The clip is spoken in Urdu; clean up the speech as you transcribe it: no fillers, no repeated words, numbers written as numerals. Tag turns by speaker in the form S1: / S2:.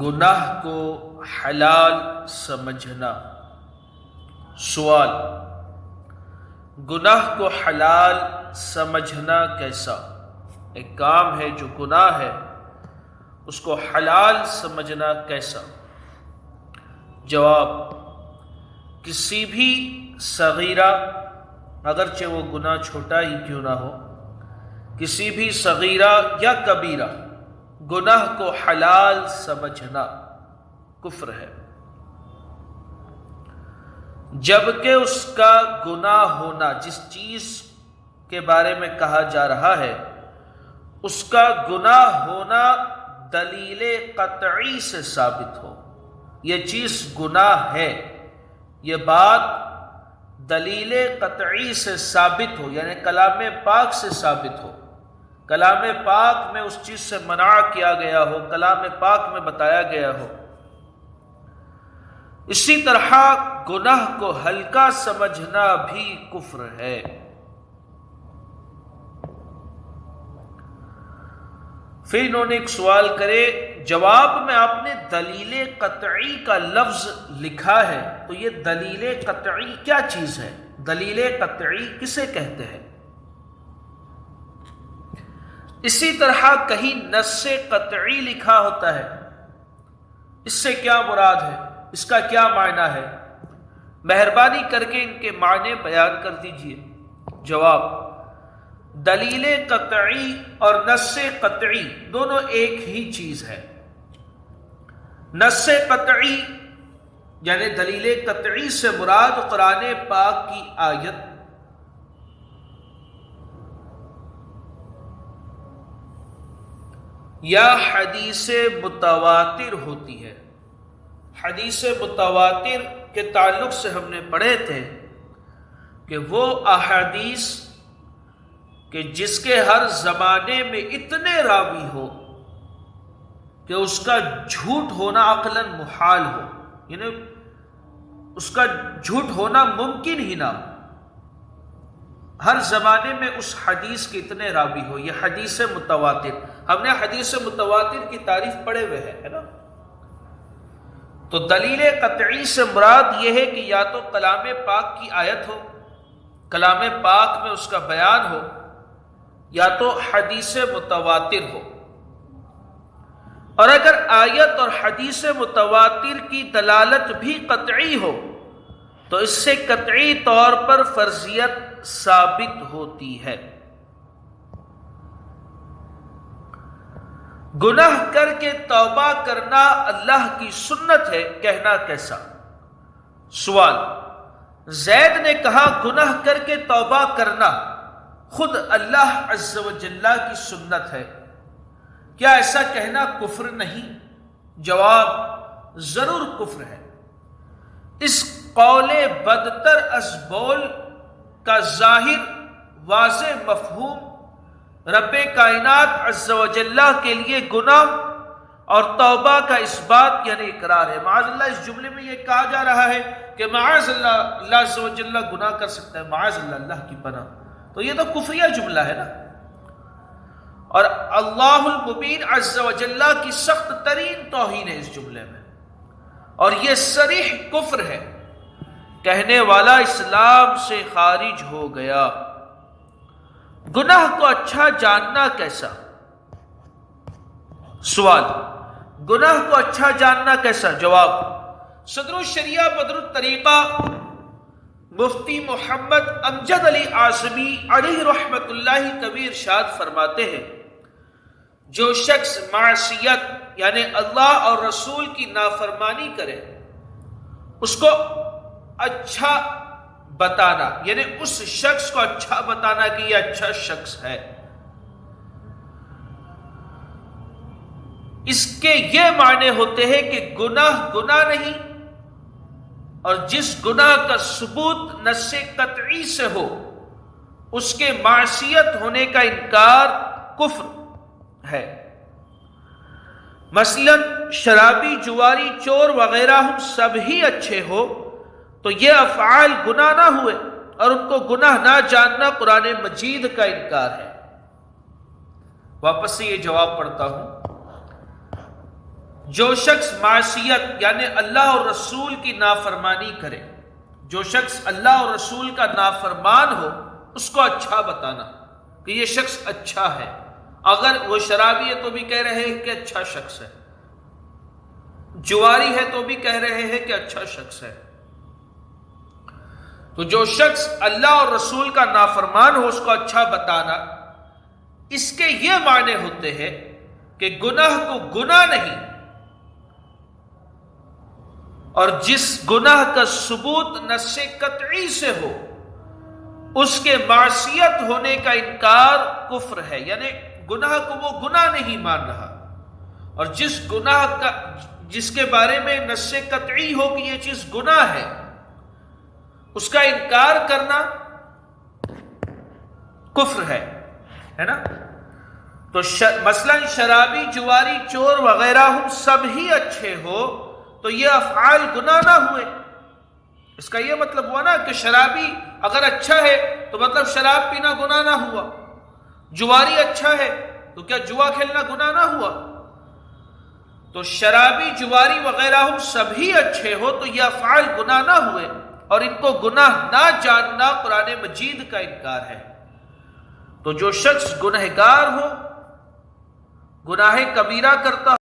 S1: گناہ کو حلال سمجھنا۔ سوال: گناہ کو حلال سمجھنا کیسا؟ ایک کام ہے جو گناہ ہے، اس کو حلال سمجھنا کیسا؟ جواب: کسی بھی صغیرہ، اگرچہ وہ گناہ چھوٹا ہی کیوں نہ ہو، کسی بھی صغیرہ یا کبیرہ گناہ کو حلال سمجھنا کفر ہے، جبکہ اس کا گناہ ہونا، جس چیز کے بارے میں کہا جا رہا ہے اس کا گناہ ہونا دلیل قطعی سے ثابت ہو۔ یہ چیز گناہ ہے، یہ بات دلیل قطعی سے ثابت ہو، یعنی کلام پاک سے ثابت ہو، کلام پاک میں اس چیز سے منع کیا گیا ہو، کلام پاک میں بتایا گیا ہو۔ اسی طرح گناہ کو ہلکا سمجھنا بھی کفر ہے۔ پھر انہوں نے ایک سوال کرے، جواب میں آپ نے دلیل قطعی کا لفظ لکھا ہے، تو یہ دلیل قطعی کیا چیز ہے؟ دلیل قطعی کسے کہتے ہیں؟ اسی طرح کہیں نص قطعی لکھا ہوتا ہے، اس سے کیا مراد ہے؟ اس کا کیا معنی ہے؟ مہربانی کر کے ان کے معنی بیان کر دیجئے۔ جواب: دلیل قطعی اور نص قطعی دونوں ایک ہی چیز ہے۔ نص قطعی یعنی دلیل قطعی سے مراد قرآن پاک کی آیت یا حدیث متواتر ہوتی ہے۔ حدیث متواتر کے تعلق سے ہم نے پڑھے تھے کہ وہ احادیث کہ جس کے ہر زمانے میں اتنے راوی ہو کہ اس کا جھوٹ ہونا عقلاً محال ہو، یعنی اس کا جھوٹ ہونا ممکن ہی نہ ہو، ہر زمانے میں اس حدیث کے اتنے راوی ہو، یہ حدیث متواتر۔ ہم نے حدیث متواتر کی تعریف پڑھے ہوئے ہے نا؟ تو دلیل قطعی سے مراد یہ ہے کہ یا تو کلام پاک کی آیت ہو، کلام پاک میں اس کا بیان ہو، یا تو حدیث متواتر ہو۔ اور اگر آیت اور حدیث متواتر کی دلالت بھی قطعی ہو تو اس سے قطعی طور پر فرضیت ثابت ہوتی ہے۔ گناہ کر کے توبہ کرنا اللہ کی سنت ہے، کہنا کیسا؟ سوال: زید نے کہا گناہ کر کے توبہ کرنا خود اللہ عز و جل کی سنت ہے، کیا ایسا کہنا کفر نہیں؟ جواب: ضرور کفر ہے۔ اس قول بدتر از بول کا ظاہر واضح مفہوم رب کائنات عز و جل کے لیے گناہ اور توبہ کا اس بات یعنی اقرار ہے۔ معاذ اللہ، اس جملے میں یہ کہا جا رہا ہے کہ معاذ اللہ، اللہ عز و جل گناہ کر سکتا ہے، معاذ اللہ، اللہ کی پناہ، تو یہ تو کفریہ جملہ ہے نا۔ اور اللہ المبین عز و جل کی سخت ترین توہین ہے اس جملے میں، اور یہ صریح کفر ہے، کہنے والا اسلام سے خارج ہو گیا۔ گناہ کو اچھا جاننا کیسا؟ سوال: گناہ کو اچھا جاننا کیسا؟ جواب: صدر الشریعہ بدر الطریقہ مفتی محمد امجد علی اعظمی علیہ رحمت اللہ کبیر ارشاد فرماتے ہیں، جو شخص معصیت یعنی اللہ اور رسول کی نافرمانی کرے اس کو اچھا بتانا، یعنی اس شخص کو اچھا بتانا کہ یہ اچھا شخص ہے، اس کے یہ معنی ہوتے ہیں کہ گناہ گناہ نہیں، اور جس گناہ کا ثبوت نص قطعی سے ہو اس کے معصیت ہونے کا انکار کفر ہے۔ مثلا شرابی، جواری، چور وغیرہ ہم سب ہی اچھے ہو تو یہ افعال گناہ نہ ہوئے، اور ان کو گناہ نہ جاننا قرآن مجید کا انکار ہے۔ واپس سے یہ جواب پڑھتا ہوں، جو شخص معصیت یعنی اللہ اور رسول کی نافرمانی کرے، جو شخص اللہ اور رسول کا نافرمان ہو، اس کو اچھا بتانا کہ یہ شخص اچھا ہے۔ اگر وہ شرابی ہے تو بھی کہہ رہے ہیں کہ اچھا شخص ہے، جواری ہے تو بھی کہہ رہے ہیں کہ اچھا شخص ہے۔ تو جو شخص اللہ اور رسول کا نافرمان ہو، اس کو اچھا بتانا، اس کے یہ معنی ہوتے ہیں کہ گناہ کو گناہ نہیں، اور جس گناہ کا ثبوت نص قطعی سے ہو، اس کے معصیت ہونے کا انکار کفر ہے، یعنی گناہ کو وہ گناہ نہیں مان رہا۔ اور جس گناہ کا جس کے بارے میں نص قطعی ہو کہ یہ چیز گناہ ہے، اس کا انکار کرنا کفر ہے نا؟ تو مثلا شرابی، جواری، چور وغیرہ ہم سب ہی اچھے ہو تو یہ افعال گناہ نہ ہوئے۔ اس کا یہ مطلب ہوا نا کہ شرابی اگر اچھا ہے تو مطلب شراب پینا گناہ نہ ہوا، جواری اچھا ہے تو کیا جوا کھیلنا گناہ نہ ہوا؟ تو شرابی، جواری وغیرہ ہم سب ہی اچھے ہو تو یہ افعال گناہ نہ ہوئے، اور ان کو گناہ نہ جاننا قرآن مجید کا انکار ہے۔ تو جو شخص گنہگار ہو، گناہ کبیرہ کرتا